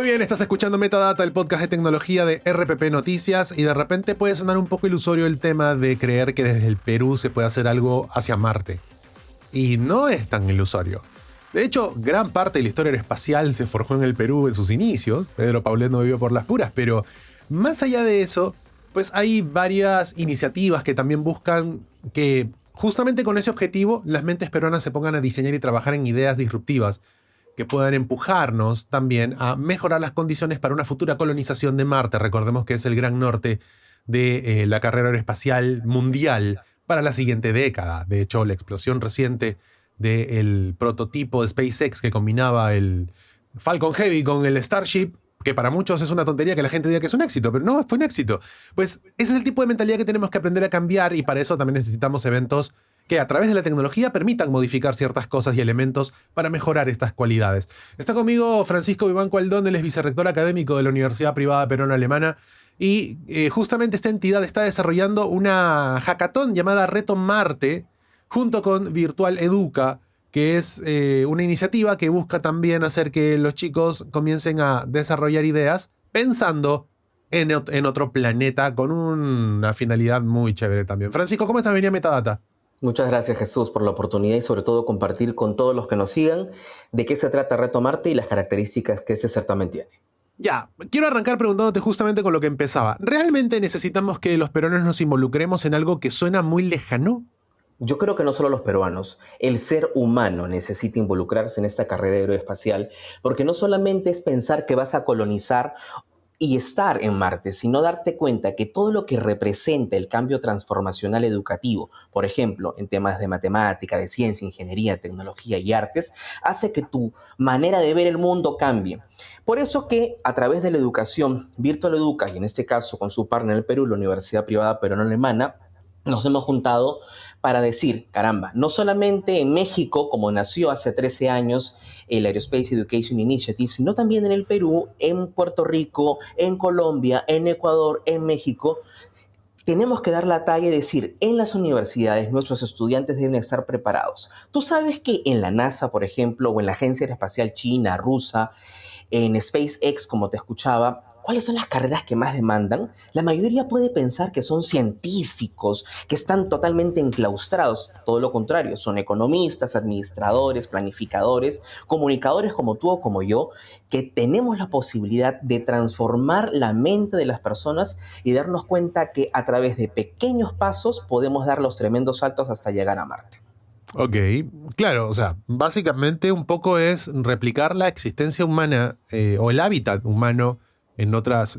Muy bien, estás escuchando Metadata, el podcast de tecnología de RPP Noticias, y de repente puede sonar un poco ilusorio el tema de creer que desde el Perú se puede hacer algo hacia Marte. Y no es tan ilusorio. De hecho, gran parte de la historia aeroespacial se forjó en el Perú en sus inicios. Pedro Paulet no vivió por las puras, pero más allá de eso, pues hay varias iniciativas que también buscan que, justamente con ese objetivo, las mentes peruanas se pongan a diseñar y trabajar en ideas disruptivas que puedan empujarnos también a mejorar las condiciones para una futura colonización de Marte. Recordemos que es el gran norte de la carrera aeroespacial mundial para la siguiente década. De hecho, la explosión reciente del prototipo de SpaceX que combinaba el Falcon Heavy con el Starship, que para muchos es una tontería que la gente diga que es un éxito, pero no, fue un éxito. Pues ese es el tipo de mentalidad que tenemos que aprender a cambiar, y para eso también necesitamos eventos que a través de la tecnología permitan modificar ciertas cosas y elementos para mejorar estas cualidades. Está conmigo Francisco Vivanco Aldón, él es vicerrector académico de la Universidad Privada Peruana Alemana, y justamente esta entidad está desarrollando una hackathon llamada Reto Marte, junto con Virtual Educa, que es una iniciativa que busca también hacer que los chicos comiencen a desarrollar ideas pensando en otro planeta, con una finalidad muy chévere también. Francisco, ¿cómo estás? Venía Metadata. Muchas gracias, Jesús, por la oportunidad y sobre todo compartir con todos los que nos sigan de qué se trata Reto Marte y las características que este certamen tiene. Ya, quiero arrancar preguntándote justamente con lo que empezaba. ¿Realmente necesitamos que los peruanos nos involucremos en algo que suena muy lejano? Yo creo que no solo los peruanos, el ser humano necesita involucrarse en esta carrera aeroespacial, porque no solamente es pensar que vas a colonizar y estar en Marte, sino darte cuenta que todo lo que representa el cambio transformacional educativo, por ejemplo, en temas de matemática, de ciencia, ingeniería, tecnología y artes, hace que tu manera de ver el mundo cambie. Por eso que a través de la educación, Virtual Educa, y en este caso con su partner en el Perú, la Universidad Privada Peruana Alemana, nos hemos juntado para decir, caramba, no solamente en México, como nació hace 13 años el Aerospace Education Initiative, sino también en el Perú, en Puerto Rico, en Colombia, en Ecuador, en México. Tenemos que dar la talla y decir, en las universidades nuestros estudiantes deben estar preparados. Tú sabes que en la NASA, por ejemplo, o en la Agencia Aeroespacial China, rusa, en SpaceX, como te escuchaba, ¿cuáles son las carreras que más demandan? La mayoría puede pensar que son científicos, que están totalmente enclaustrados. Todo lo contrario, son economistas, administradores, planificadores, comunicadores como tú o como yo, que tenemos la posibilidad de transformar la mente de las personas y darnos cuenta que a través de pequeños pasos podemos dar los tremendos saltos hasta llegar a Marte. Ok, claro, o sea, básicamente un poco es replicar la existencia humana o el hábitat humano en otras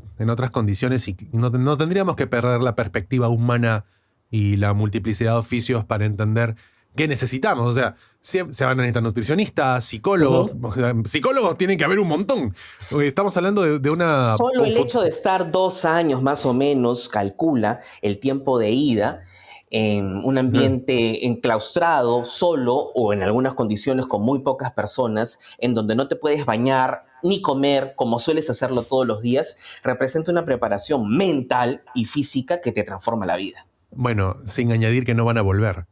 condiciones, y no tendríamos que perder la perspectiva humana y la multiplicidad de oficios para entender qué necesitamos. O sea, se van a necesitar nutricionistas, psicólogos. O sea, psicólogos tienen que haber un montón. Estamos hablando de una... Solo el hecho de estar 2 años más o menos calcula el tiempo de ida en un ambiente enclaustrado, solo o en algunas condiciones con muy pocas personas, en donde no te puedes bañar ni comer como sueles hacerlo todos los días, representa una preparación mental y física que te transforma la vida. Bueno, sin añadir que no van a volver.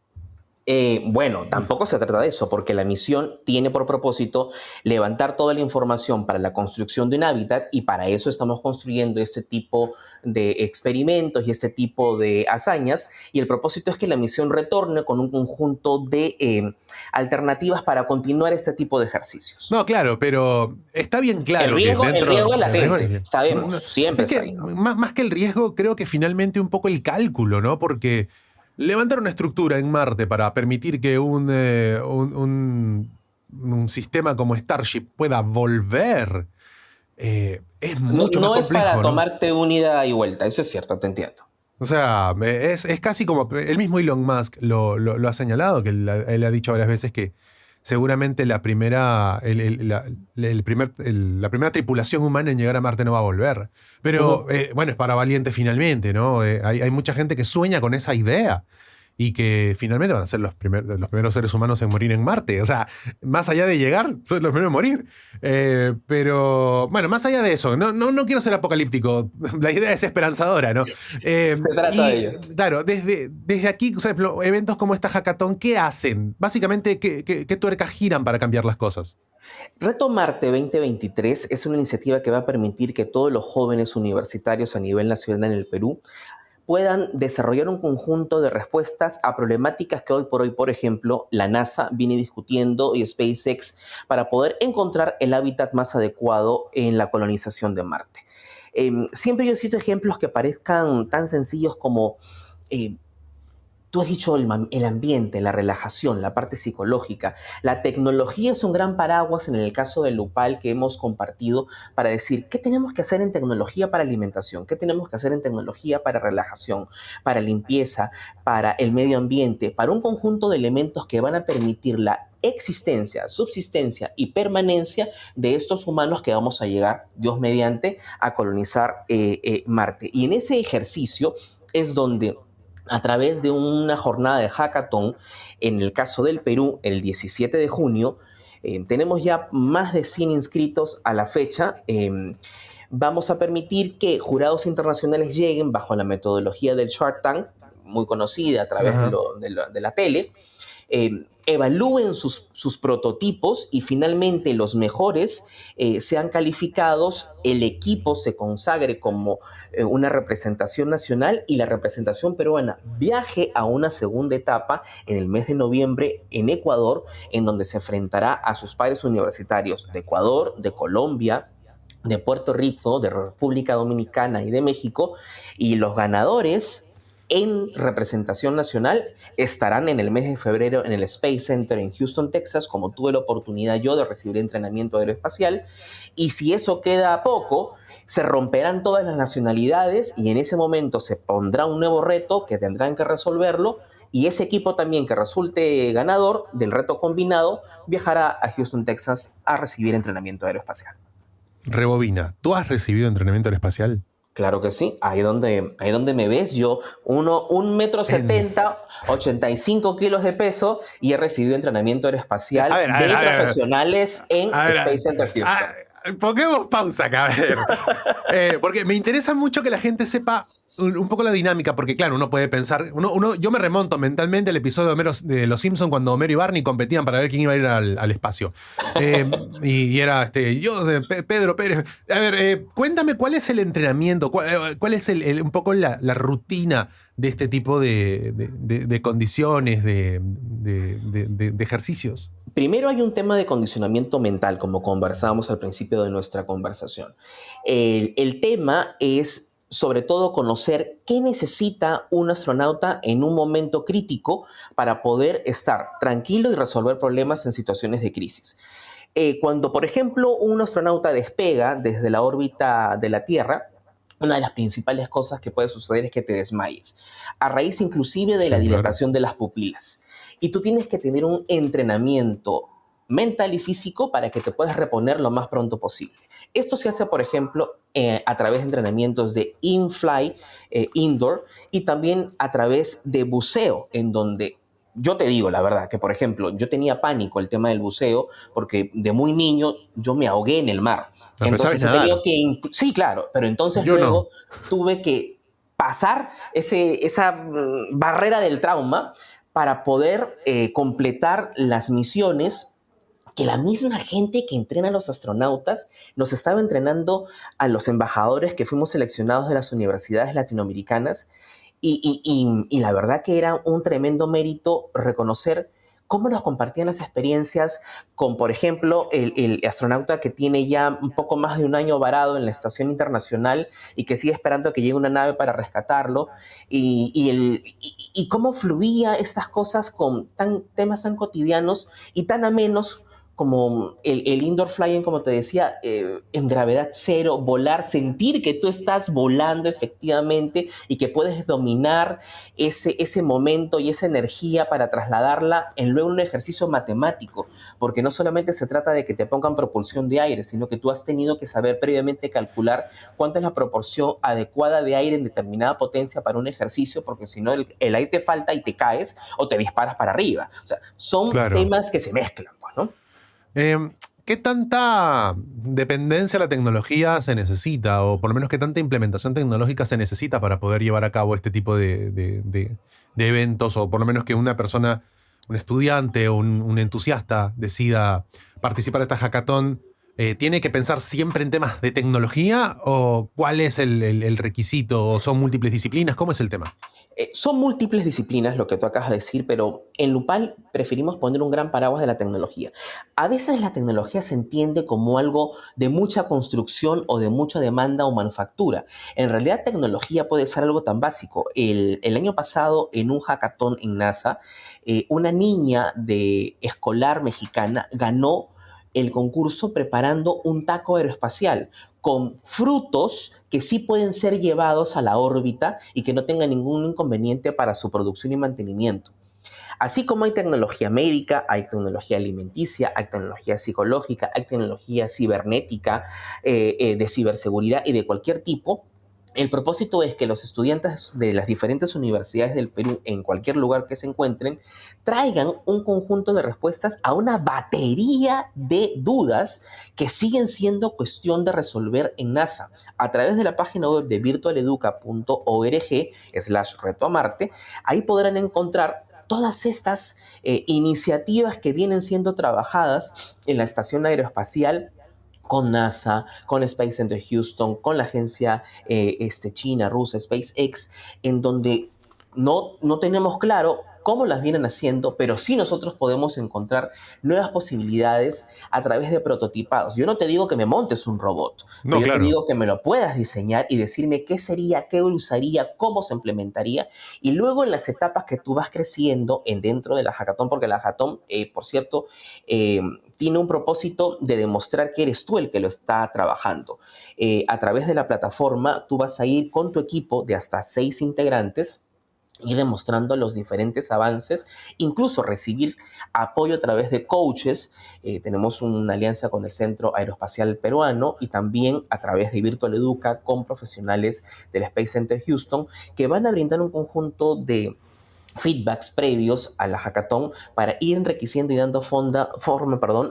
Bueno, tampoco se trata de eso, porque la misión tiene por propósito levantar toda la información para la construcción de un hábitat, y para eso estamos construyendo este tipo de experimentos y este tipo de hazañas, y el propósito es que la misión retorne con un conjunto de alternativas para continuar este tipo de ejercicios. No, claro, pero está bien claro. El riesgo es latente, sabemos, siempre es que, sabemos. más que el riesgo, creo que finalmente un poco el cálculo, ¿no? Porque levantar una estructura en Marte para permitir que un sistema como Starship pueda volver es mucho más complejo. No es para tomarte una ida y vuelta, eso es cierto, te entiendo. O sea, es casi como el mismo Elon Musk lo ha señalado, que él ha dicho varias veces que seguramente la primera tripulación humana en llegar a Marte no va a volver. Pero bueno, es para valientes finalmente, ¿no? Hay mucha gente que sueña con esa idea y que finalmente van a ser los primeros seres humanos en morir en Marte. O sea, más allá de llegar, son los primeros en morir. Pero bueno, más allá de eso, no quiero ser apocalíptico. La idea es esperanzadora, ¿no? Se trata de ello. Claro, desde aquí, por ejemplo, eventos como esta hackathon, ¿qué hacen? Básicamente, ¿qué tuercas giran para cambiar las cosas? Reto Marte 2023 es una iniciativa que va a permitir que todos los jóvenes universitarios a nivel nacional en el Perú puedan desarrollar un conjunto de respuestas a problemáticas que hoy por hoy, por ejemplo, la NASA viene discutiendo y SpaceX para poder encontrar el hábitat más adecuado en la colonización de Marte. Siempre yo cito ejemplos que parezcan tan sencillos como eh, tú has dicho el ambiente, la relajación, la parte psicológica. La tecnología es un gran paraguas en el caso del Lupal que hemos compartido para decir qué tenemos que hacer en tecnología para alimentación, qué tenemos que hacer en tecnología para relajación, para limpieza, para el medio ambiente, para un conjunto de elementos que van a permitir la existencia, subsistencia y permanencia de estos humanos que vamos a llegar, Dios mediante, a colonizar Marte. Y en ese ejercicio es donde a través de una jornada de hackathon, en el caso del Perú, el 17 de junio, tenemos ya más de 100 inscritos a la fecha. Vamos a permitir que jurados internacionales lleguen bajo la metodología del Shark Tank, muy conocida a través Ajá. de la tele, evalúen sus prototipos y finalmente los mejores sean calificados, el equipo se consagre como una representación nacional y la representación peruana viaje a una segunda etapa en el mes de noviembre en Ecuador, en donde se enfrentará a sus pares universitarios de Ecuador, de Colombia, de Puerto Rico, de República Dominicana y de México, y los ganadores en representación nacional estarán en el mes de febrero en el Space Center en Houston, Texas, como tuve la oportunidad yo de recibir entrenamiento aeroespacial, y si eso queda a poco, se romperán todas las nacionalidades y en ese momento se pondrá un nuevo reto que tendrán que resolverlo, y ese equipo también que resulte ganador del reto combinado viajará a Houston, Texas a recibir entrenamiento aeroespacial. Rebobina, ¿tú has recibido entrenamiento aeroespacial? Claro que sí, ahí donde me ves, yo, 1,70 m, 85 kilos de peso y he recibido entrenamiento aeroespacial de profesionales en Space Center Houston. Pongamos pausa acá, a ver. Porque me interesa mucho que la gente sepa un poco la dinámica, porque claro, uno puede pensar, yo me remonto mentalmente al episodio de Los Simpsons cuando Homero y Barney competían para ver quién iba a ir al espacio. Y era Pedro Pérez. A ver, cuéntame cuál es el entrenamiento, cuál es un poco la rutina de este tipo de condiciones, de ejercicios. Primero hay un tema de condicionamiento mental, como conversábamos al principio de nuestra conversación. El tema es, sobre todo, conocer qué necesita un astronauta en un momento crítico para poder estar tranquilo y resolver problemas en situaciones de crisis. Cuando, por ejemplo, un astronauta despega desde la órbita de la Tierra, una de las principales cosas que puede suceder es que te desmayes, a raíz inclusive de la dilatación de las pupilas. Y tú tienes que tener un entrenamiento mental y físico para que te puedas reponer lo más pronto posible. Esto se hace, por ejemplo, a través de entrenamientos de in-fly, indoor, y también a través de buceo, en donde yo te digo la verdad que, por ejemplo, yo tenía pánico el tema del buceo porque de muy niño yo me ahogué en el mar. Entonces he tenido que... Sí, claro, pero entonces yo luego tuve que pasar esa barrera del trauma para poder completar las misiones que la misma gente que entrena a los astronautas nos estaba entrenando a los embajadores que fuimos seleccionados de las universidades latinoamericanas, y la verdad que era un tremendo mérito reconocer cómo nos compartían las experiencias con, por ejemplo, el astronauta que tiene ya un poco más de un año varado en la Estación Internacional y que sigue esperando a que llegue una nave para rescatarlo, y cómo fluía estas cosas con temas tan cotidianos y tan amenos como el indoor flying, como te decía, en gravedad cero, volar, sentir que tú estás volando efectivamente y que puedes dominar ese momento y esa energía para trasladarla en luego un ejercicio matemático, porque no solamente se trata de que te pongan propulsión de aire, sino que tú has tenido que saber previamente calcular cuánta es la proporción adecuada de aire en determinada potencia para un ejercicio, porque si no el aire te falta y te caes o te disparas para arriba. O sea, son temas que se mezclan, ¿no? ¿Qué tanta dependencia de la tecnología se necesita? O por lo menos qué tanta implementación tecnológica se necesita para poder llevar a cabo este tipo de eventos? O por lo menos que una persona, un estudiante o un entusiasta decida participar de esta hackathon, ¿tiene que pensar siempre en temas de tecnología o cuál es el requisito? ¿O son múltiples disciplinas? ¿Cómo es el tema? Son múltiples disciplinas lo que tú acabas de decir, pero en Lupal preferimos poner un gran paraguas de la tecnología. A veces la tecnología se entiende como algo de mucha construcción o de mucha demanda o manufactura. En realidad, tecnología puede ser algo tan básico. El año pasado, en un hackathon en NASA, una niña de escolar mexicana ganó el concurso preparando un taco aeroespacial con frutos que sí pueden ser llevados a la órbita y que no tengan ningún inconveniente para su producción y mantenimiento. Así como hay tecnología médica, hay tecnología alimenticia, hay tecnología psicológica, hay tecnología cibernética, de ciberseguridad y de cualquier tipo. El propósito es que los estudiantes de las diferentes universidades del Perú, en cualquier lugar que se encuentren, traigan un conjunto de respuestas a una batería de dudas que siguen siendo cuestión de resolver en NASA. A través de la página web de virtualeduca.org/reto a Marte, ahí podrán encontrar todas estas iniciativas que vienen siendo trabajadas en la Estación Aeroespacial con NASA, con Space Center Houston, con la agencia china, rusa, SpaceX, en donde no tenemos claro cómo las vienen haciendo, pero sí nosotros podemos encontrar nuevas posibilidades a través de prototipados. Yo no te digo que me montes un robot, No, pero yo te claro. digo que me lo puedas diseñar y decirme qué sería, qué usaría, cómo se implementaría, y luego en las etapas que tú vas creciendo dentro de la hackathon, porque la hackathon, por cierto, tiene un propósito de demostrar que eres tú el que lo está trabajando. A través de la plataforma, tú vas a ir con tu equipo de hasta 6 integrantes y demostrando los diferentes avances, incluso recibir apoyo a través de coaches. Tenemos una alianza con el Centro Aeroespacial Peruano y también a través de Virtual Educa con profesionales del Space Center Houston que van a brindar un conjunto de feedbacks previos a la hackathon para ir enriqueciendo y dando forma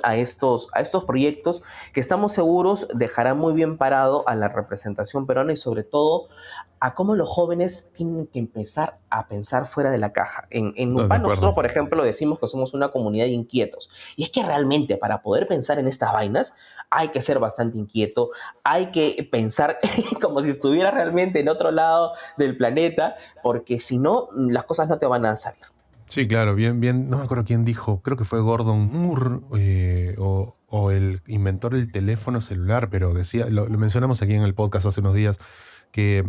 a estos proyectos que estamos seguros dejarán muy bien parado a la representación peruana y sobre todo a cómo los jóvenes tienen que empezar a pensar fuera de la caja. En No, de UPAN nosotros, acuerdo. por ejemplo, decimos que somos una comunidad de inquietos. Y es que realmente para poder pensar en estas vainas hay que ser bastante inquieto, hay que pensar como si estuviera realmente en otro lado del planeta, porque si no, las cosas no te van a salir. Sí, claro, bien, bien. No me acuerdo quién dijo, creo que fue Gordon Moore o el inventor del teléfono celular, pero decía, lo mencionamos aquí en el podcast hace unos días, que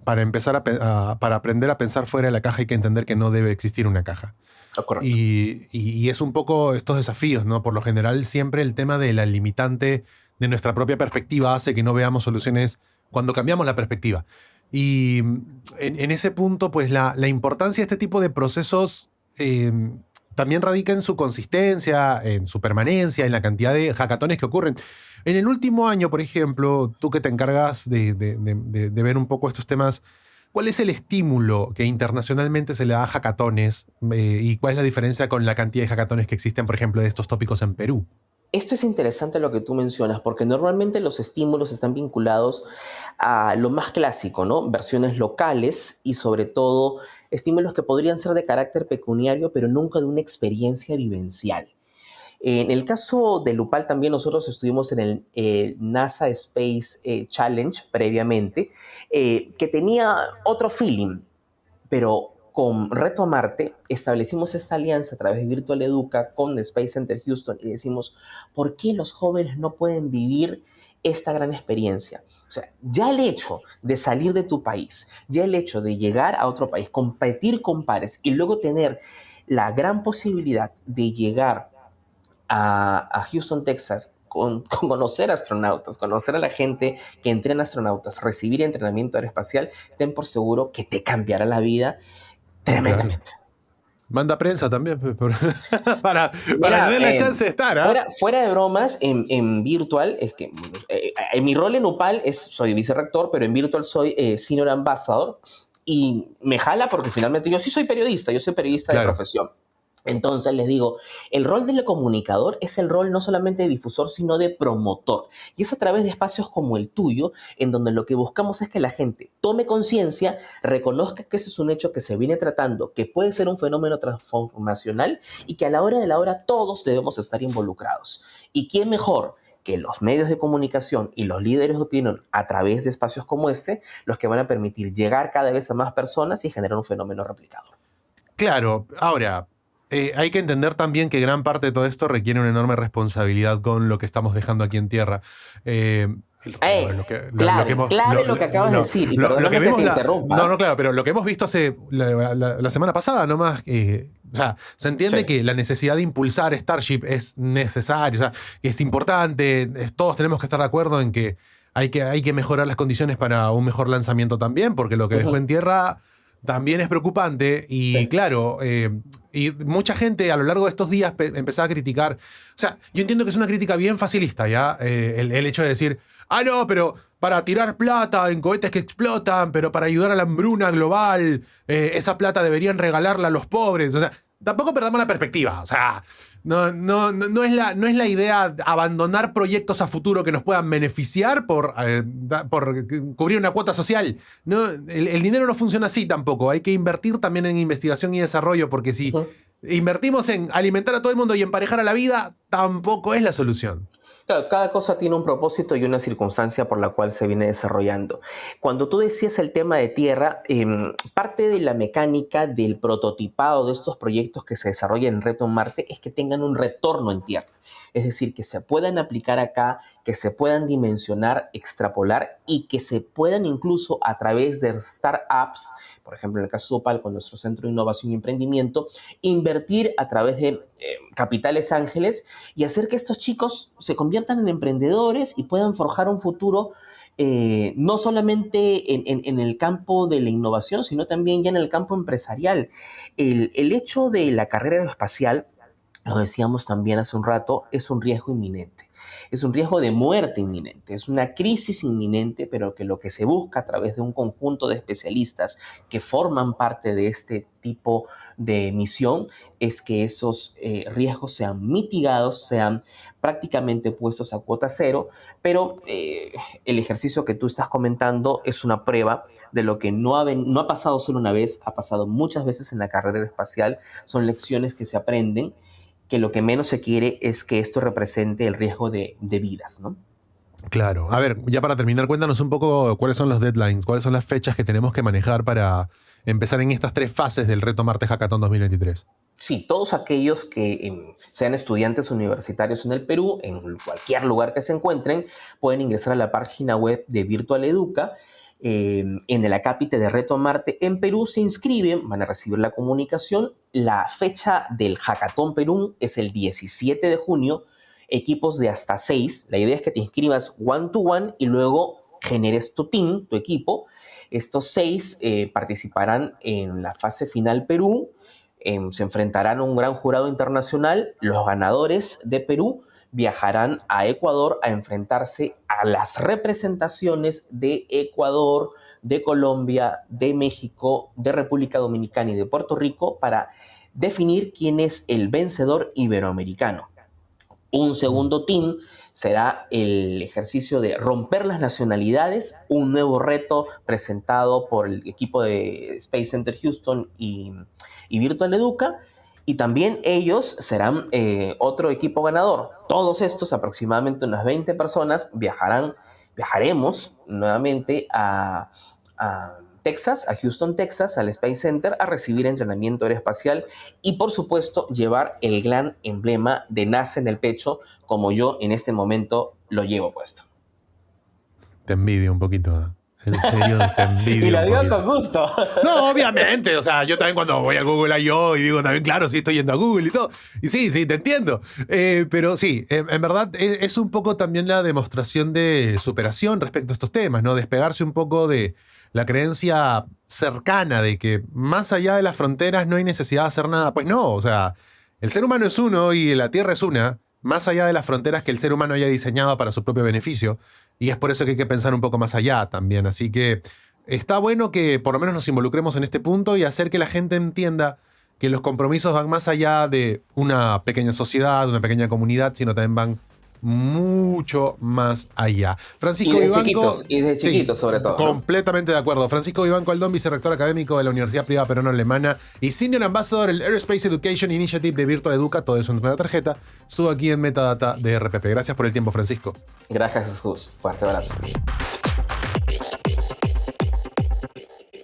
para empezar para aprender a pensar fuera de la caja hay que entender que no debe existir una caja. Oh, correcto. Y es un poco estos desafíos, ¿no? Por lo general, siempre el tema de la limitante de nuestra propia perspectiva hace que no veamos soluciones cuando cambiamos la perspectiva. Y en ese punto, pues la importancia de este tipo de procesos eh, también radica en su consistencia, en su permanencia, en la cantidad de hackatones que ocurren. En el último año, por ejemplo, tú que te encargas de ver un poco estos temas, ¿cuál es el estímulo que internacionalmente se le da a hackatones y cuál es la diferencia con la cantidad de hackatones que existen, por ejemplo, de estos tópicos en Perú? Esto es interesante lo que tú mencionas, porque normalmente los estímulos están vinculados a lo más clásico, ¿no? Versiones locales y sobre todo estímulos que podrían ser de carácter pecuniario, pero nunca de una experiencia vivencial. En el caso de Lupal también nosotros estuvimos en el NASA Space Challenge previamente, que tenía otro feeling, pero con Reto a Marte establecimos esta alianza a través de Virtual Educa con Space Center Houston y decimos, ¿por qué los jóvenes no pueden vivir esta gran experiencia? O sea, ya el hecho de salir de tu país, ya el hecho de llegar a otro país, competir con pares y luego tener la gran posibilidad de llegar a Houston, Texas, con conocer astronautas, conocer a la gente que entrena astronautas, recibir entrenamiento aeroespacial, ten por seguro que te cambiará la vida No, claro. tremendamente. Manda prensa también para que Mira, den la chance de estar, ¿ah? fuera de bromas, en Virtual, es que en mi rol en UPAL soy vicerrector, pero en Virtual soy Senior Ambassador y me jala porque finalmente yo sí soy periodista de Claro. profesión. Entonces les digo, el rol del comunicador es el rol no solamente de difusor, sino de promotor. Y es a través de espacios como el tuyo, en donde lo que buscamos es que la gente tome conciencia, reconozca que ese es un hecho que se viene tratando, que puede ser un fenómeno transformacional y que a la hora de la hora todos debemos estar involucrados. ¿Y quién mejor que los medios de comunicación y los líderes de opinión a través de espacios como este, los que van a permitir llegar cada vez a más personas y generar un fenómeno replicador? Claro, ahora, hay que entender también que gran parte de todo esto requiere una enorme responsabilidad con lo que estamos dejando aquí en tierra. Clave lo que acabas de decir, y perdóname que te interrumpa. No, claro, pero lo que hemos visto hace la semana pasada, nomás, o sea, se entiende que la necesidad de impulsar Starship es necesaria, o sea, es importante, todos tenemos que estar de acuerdo en que hay que mejorar las condiciones para un mejor lanzamiento también, porque lo que dejó en tierra también es preocupante y claro, y mucha gente a lo largo de estos días empezaba a criticar. O sea, yo entiendo que es una crítica bien facilista, ¿ya? El hecho de decir, no, pero para tirar plata en cohetes que explotan, pero para ayudar a la hambruna global, esa plata deberían regalarla a los pobres. O sea, tampoco perdamos la perspectiva. O sea, no es la idea abandonar proyectos a futuro que nos puedan beneficiar por cubrir una cuota social. No, el dinero no funciona así tampoco. Hay que invertir también en investigación y desarrollo, porque si invertimos en alimentar a todo el mundo y emparejar a la vida, tampoco es la solución. Claro, cada cosa tiene un propósito y una circunstancia por la cual se viene desarrollando. Cuando tú decías el tema de tierra, parte de la mecánica del prototipado de estos proyectos que se desarrollan en Reto en Marte es que tengan un retorno en tierra. Es decir, que se puedan aplicar acá, que se puedan dimensionar, extrapolar y que se puedan incluso a través de startups, por ejemplo en el caso de Opal con nuestro Centro de Innovación y Emprendimiento, invertir a través de capitales ángeles y hacer que estos chicos se conviertan en emprendedores y puedan forjar un futuro no solamente en el campo de la innovación, sino también ya en el campo empresarial. El hecho de la carrera aeroespacial, lo decíamos también hace un rato, es un riesgo inminente. Es un riesgo de muerte inminente, es una crisis inminente, pero que lo que se busca a través de un conjunto de especialistas que forman parte de este tipo de misión es que esos riesgos sean mitigados, sean prácticamente puestos a cuota cero, pero el ejercicio que tú estás comentando es una prueba de lo que no ha pasado solo una vez, ha pasado muchas veces en la carrera espacial, son lecciones que se aprenden, que lo que menos se quiere es que esto represente el riesgo de vidas, ¿no? Claro. A ver, ya para terminar, cuéntanos un poco cuáles son los deadlines, cuáles son las fechas que tenemos que manejar para empezar en estas 3 fases del Reto Marte Hackathon 2023. Sí, todos aquellos que sean estudiantes universitarios en el Perú, en cualquier lugar que se encuentren, pueden ingresar a la página web de Virtual Educa. En el acápite de Reto Marte en Perú se inscriben, van a recibir la comunicación. La fecha del Hackathon Perú es el 17 de junio, equipos de hasta 6. La idea es que te inscribas one to one y luego generes tu team, tu equipo. Estos 6 participarán en la fase final Perú, se enfrentarán a un gran jurado internacional. Los ganadores de Perú viajarán a Ecuador a enfrentarse a las representaciones de Ecuador, de Colombia, de México, de República Dominicana y de Puerto Rico para definir quién es el vencedor iberoamericano. Un segundo team será el ejercicio de romper las nacionalidades, un nuevo reto presentado por el equipo de Space Center Houston y Virtual Educa. Y también ellos serán otro equipo ganador. Todos estos, aproximadamente unas 20 personas, viajaremos nuevamente a Texas, a Houston, Texas, al Space Center, a recibir entrenamiento aeroespacial y, por supuesto, llevar el gran emblema de NASA en el pecho, como yo en este momento lo llevo puesto. Te envidio un poquito. En serio, te envidio. Y lo digo con gusto. No, obviamente. O sea, yo también cuando voy a Google I.O. y digo también, claro, sí estoy yendo a Google y todo. Y sí, te entiendo. Pero sí, en verdad es un poco también la demostración de superación respecto a estos temas, ¿no? Despegarse un poco de la creencia cercana de que más allá de las fronteras no hay necesidad de hacer nada. Pues no, o sea, el ser humano es uno y la Tierra es una, más allá de las fronteras que el ser humano haya diseñado para su propio beneficio. Y es por eso que hay que pensar un poco más allá también. Así que está bueno que por lo menos nos involucremos en este punto y hacer que la gente entienda que los compromisos van más allá de una pequeña sociedad, una pequeña comunidad, sino también van mucho más allá. Francisco Vivanco, y de chiquitos sobre todo. Completamente de acuerdo. Francisco Vivanco Aldón, vicerrector académico de la Universidad Privada Peruana Alemana y Senior Ambassador del Aerospace Education Initiative de Virtua Educa, todo eso en una tarjeta, estuvo aquí en Metadata de RPP. Gracias por el tiempo, Francisco. Gracias, Jesús. Fuerte abrazo.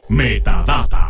Metadata.